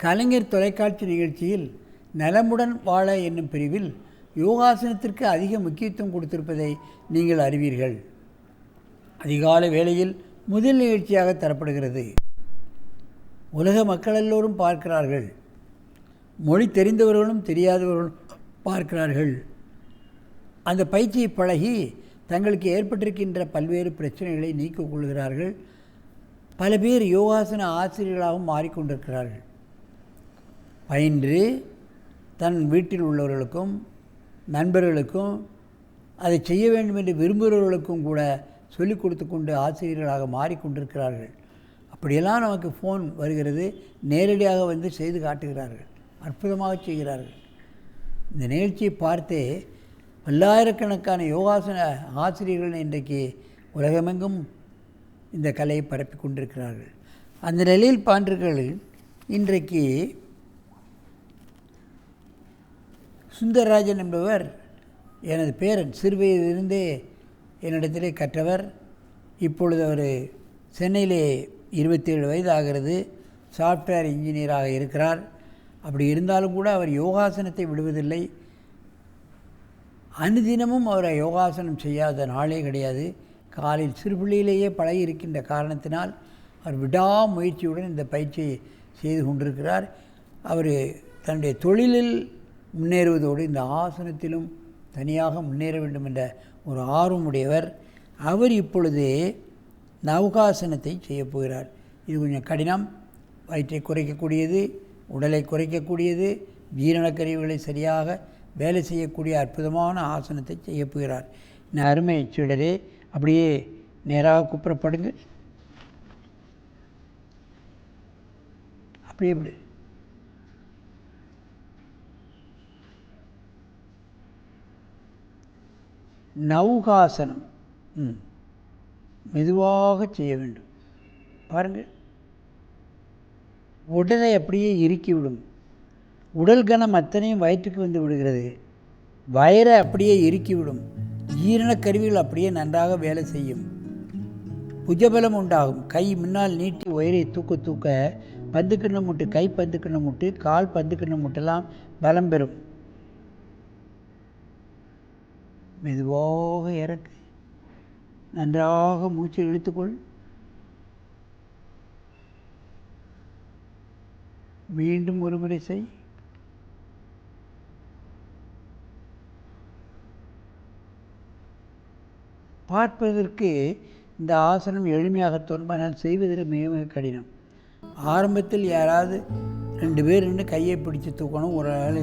கலைஞர் தொலைக்காட்சி நிகழ்ச்சியில் நலமுடன் வாழ என்னும் பிரிவில் யோகாசனத்திற்கு அதிக முக்கியத்துவம் கொடுத்திருப்பதை நீங்கள் அறிவீர்கள். அதிகாலை வேளையில் முதல் நிகழ்ச்சியாக தரப்படுகிறது. உலக மக்கள் எல்லோரும் பார்க்கிறார்கள். மொழி தெரிந்தவர்களும் தெரியாதவர்களும் பார்க்கிறார்கள். அந்த பயிற்சியை பழகி தங்களுக்கு ஏற்பட்டிருக்கின்ற பல்வேறு பிரச்சனைகளை நீக்கிக் கொள்கிறார்கள். பல பேர் யோகாசன ஆசிரியர்களாகவும் மாறிக்கொண்டிருக்கிறார்கள். பயின்று தன் வீட்டில் உள்ளவர்களுக்கும் நண்பர்களுக்கும் அதை செய்ய வேண்டும் என்று விரும்புகிறவர்களுக்கும் கூட சொல்லிக் கொடுத்து கொண்டு ஆசிரியர்களாக மாறிக்கொண்டிருக்கிறார்கள். அப்படியெல்லாம் நமக்கு ஃபோன் வருகிறது, நேரடியாக வந்து செய்து காட்டுகிறார்கள், அற்புதமாக செய்கிறார்கள். இந்த நிகழ்ச்சியை பார்த்தே பல்லாயிரக்கணக்கான யோகாசன ஆசிரியர்கள் இன்றைக்கு உலகமெங்கும் இந்த கலையை பரப்பி கொண்டிருக்கிறார்கள். அந்த நிலையில் பாண்டர்கள் இன்றைக்கு சுந்தரராஜன் என்பவர் எனது பேரன், சிறுவயதிலிருந்தே என்னிடத்திலே கற்றவர். இப்பொழுது அவர் சென்னையிலே 27 வயது ஆகிறது, சாஃப்ட்வேர் இன்ஜினியராக இருக்கிறார். அப்படி இருந்தாலும் கூட அவர் யோகாசனத்தை விடுவதில்லை. அனுதினமும் அவரை யோகாசனம் செய்யாத நாளே கிடையாது. காலையில் சிறுபிள்ளையிலேயே பழகி இருக்கின்ற காரணத்தினால் அவர் விடாமுயற்சியுடன் இந்த பயிற்சியை செய்து கொண்டிருக்கிறார். அவர் தன்னுடைய தொழிலில் முன்னேறுவதோடு இந்த ஆசனத்திலும் தனியாக முன்னேற வேண்டும் என்ற ஒரு ஆர்வமுடையவர். அவர் இப்பொழுது நவுகாசனத்தை செய்யப் போகிறார். இது கொஞ்சம் கடினம், வயிற்றை குறைக்கக்கூடியது, உடலை குறைக்கக்கூடியது, ஜீரணக்கருவிகளை சரியாக வேலை செய்யக்கூடிய அற்புதமான ஆசனத்தை செய்யப் போகிறார். இந்த அருமை சீடரே, அப்படியே நேராக குப்புறப்படுங்க. அப்படியே இப்படி நவுகாசனம் மெதுவாக செய்ய வேண்டும். பாருங்கள், உடலை அப்படியே இறுக்கிவிடும். உடல் கனம் அத்தனையும் வயிற்றுக்கு வந்து விடுகிறது. வயிறை அப்படியே இறுக்கிவிடும். ஜீரண கருவிகள் அப்படியே நன்றாக வேலை செய்யும். புஜபலம் உண்டாகும். கை முன்னால் நீட்டி உயரை தூக்க தூக்க பந்துக்கிண்ண முட்டு, கை பந்துக்கிண்ண முட்டு, கால் பந்துக்கிண்ண முட்டெல்லாம் பலம் பெறும். மெதுவாக இறக்கு. நன்றாக மூச்சை இழுத்துக்கொள். மீண்டும் ஒரு முறை செய். பார்ப்பதற்கு இந்த ஆசனம் எளிமையாக தோன்றும், ஆனால் செய்வதில் மிக மிக கடினம். ஆரம்பத்தில் யாராவது 2 பேர் நின்று கையை பிடிச்சு தூக்கணும், ஒரு ஆள்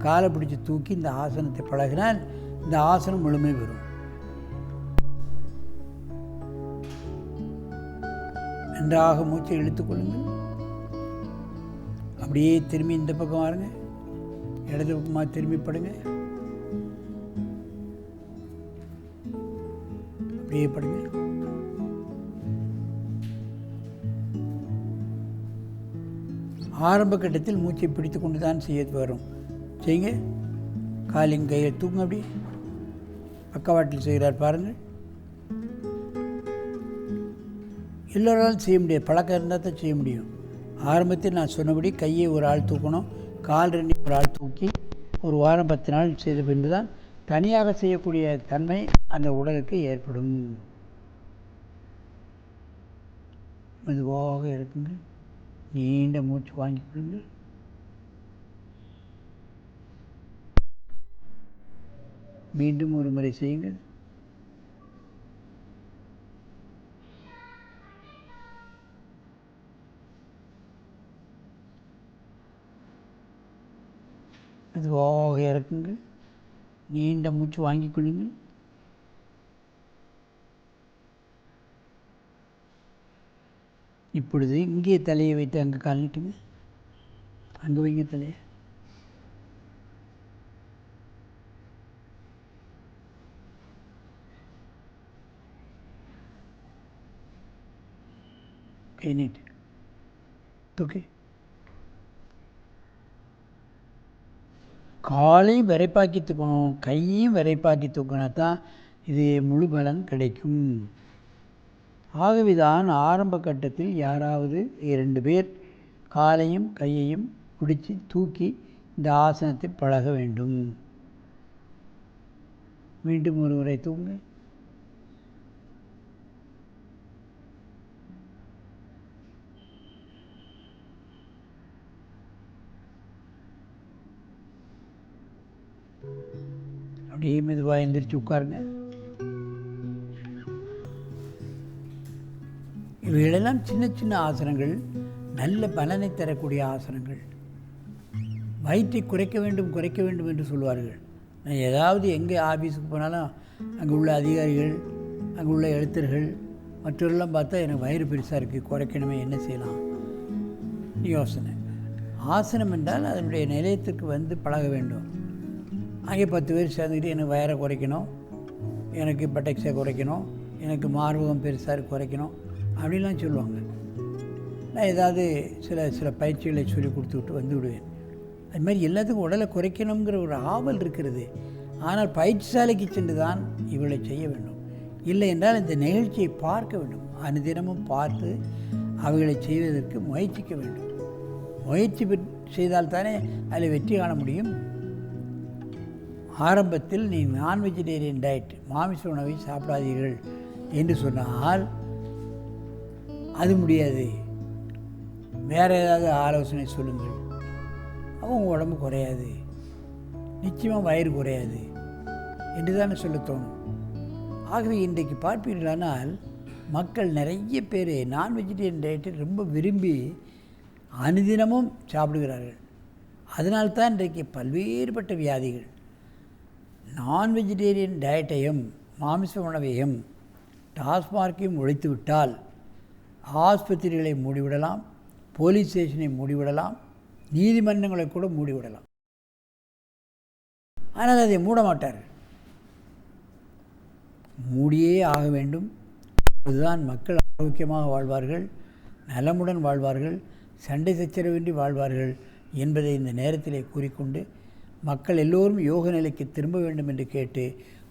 காலை பிடிச்சி தூக்கி இந்த ஆசனத்தை பழகினால் இந்த ஆசனம் முழுமை பெறும். நன்றாக மூச்சை இழுத்துக்கொள்ளுங்கள். அப்படியே திரும்பி இந்த பக்கம் வாருங்க, இடது பக்கமாக திரும்பி படுங்க. அப்படியே படுங்க. ஆரம்ப கட்டத்தில் மூச்சை பிடித்து கொண்டு தான் செய்ய வரும். செய்யுங்க. காலின் கையை தூங்க. அப்படி பக்கவாட்டில் செய்கிறார் பாருங்கள். எல்லோராலும் செய்ய முடியாது, பழக்கம் இருந்தால் தான் செய்ய முடியும். ஆரம்பத்தில் நான் சொன்னபடி கையை ஒரு ஆள் தூக்கணும், கால் 2 ஒரு ஆள் தூக்கி ஒரு வாரம் 10 நாள் செய்த பின்பு தான் தனியாக செய்யக்கூடிய தன்மை அந்த உடலுக்கு ஏற்படும். மெதுவாக இருக்குங்க. நீண்ட மூச்சு வாங்கிக்கொள்ளுங்கள். மீண்டும் ஒரு முறை செய்யுங்கள். மெதுவாக இறக்குங்கள். நீண்ட மூச்சு வாங்கிக் கொள்ளுங்கள். இப்பொழுது இங்கே தலையை வைத்து அங்கே கால் நீட்டுங்க. அங்கே வைங்க தலையை. கை நீட்டு. ஓகே. காலையும் விரைப்பாக்கி தூக்கணும், கையும் விரைப்பாக்கி தூக்கினா தான் இது முழு பலன் கிடைக்கும். ஆகவேதான் ஆரம்ப கட்டத்தில் யாராவது 2 பேர் காலையும் கையையும் பிடிச்சி தூக்கி இந்த ஆசனத்தை பழக வேண்டும். மீண்டும் ஒரு முறை தூங்க. அப்படியே மெதுவாக எந்திரிச்சு உட்காருங்க. இவைகளெல்லாம் சின்ன சின்ன ஆசனங்கள், நல்ல பலனை தரக்கூடிய ஆசனங்கள். வயிற்றை குறைக்க வேண்டும் என்று சொல்வார்கள். நான் ஏதாவது எங்கே ஆஃபீஸுக்கு போனாலும் அங்கே உள்ள அதிகாரிகள், அங்கே உள்ள எழுத்தர்கள் மற்றவர்களெலாம் பார்த்தா எனக்கு வயிறு பெருசாக இருக்குது, குறைக்கணுமே, என்ன செய்யலாம் யோசனை. ஆசனம் என்றால் அதனுடைய நிலையத்துக்கு வந்து பழக வேண்டும். அங்கே 10 பேர் சேர்ந்துக்கிட்டு எனக்கு வயரை குறைக்கணும், எனக்கு பட்டெக்ஸை குறைக்கணும், எனக்கு மார்பகம் பெருசாக குறைக்கணும் அப்படின்லாம் சொல்லுவாங்க. நான் ஏதாவது சில பயிற்சிகளை சொல்லி கொடுத்துக்கிட்டு வந்து விடுவேன். அது மாதிரி எல்லாத்துக்கும் உடலை குறைக்கணுங்கிற ஒரு ஆவல் இருக்கிறது. ஆனால் பயிற்சிசாலைக்கு சென்று தான் இவளை செய்ய வேண்டும். இல்லை என்றால் இந்த நிகழ்ச்சியை பார்க்க வேண்டும். அனுதினமும் பார்த்து அவைகளை செய்வதற்கு முயற்சிக்க வேண்டும். முயற்சி செய்தால்தானே அதில் வெற்றி காண முடியும். ஆரம்பத்தில் நீ நான் வெஜிடேரியன் டயட், மாமிச உணவை சாப்பிடாதீர்கள் என்று சொன்னால் அது முடியாது. வேறு ஏதாவது ஆலோசனை சொல்லுங்கள். அவங்க உடம்பு குறையாது, நிச்சயமாக வயிறு குறையாது என்று தானே சொல்ல தோணும். ஆகவே இன்றைக்கு பார்ப்பீர்களானால் மக்கள் நிறைய பேர் நான் வெஜிடேரியன் டயட்டை ரொம்ப விரும்பி அனுதினமும் சாப்பிடுகிறார்கள். அதனால்தான் இன்றைக்கு பல்வேறுபட்ட வியாதிகள். நான் வெஜிடேரியன் டயட்டையும் மாமிச உணவையும் டாஸ்மார்க்கையும் ஒழித்து விட்டால் ஆஸ்பத்திரிகளை மூடிவிடலாம், போலீஸ் ஸ்டேஷனை மூடிவிடலாம், நீதிமன்றங்களை கூட மூடிவிடலாம். ஆனால் அதை மூட மாட்டார்கள். மூடியே ஆக வேண்டும். அதுதான் மக்கள் ஆரோக்கியமாக வாழ்வார்கள், நலமுடன் வாழ்வார்கள், சண்டை சச்சரவின்றி வாழ்வார்கள் என்பதை இந்த நேரத்திலே கூறிக்கொண்டு மக்கள் எல்லோரும் யோக நிலைக்கு திரும்ப வேண்டும் என்று கேட்டு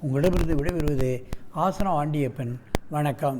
உங்களிடமிருந்து விடைபெறுவது ஆசனம் ஆண்டியப்பன். வணக்கம்.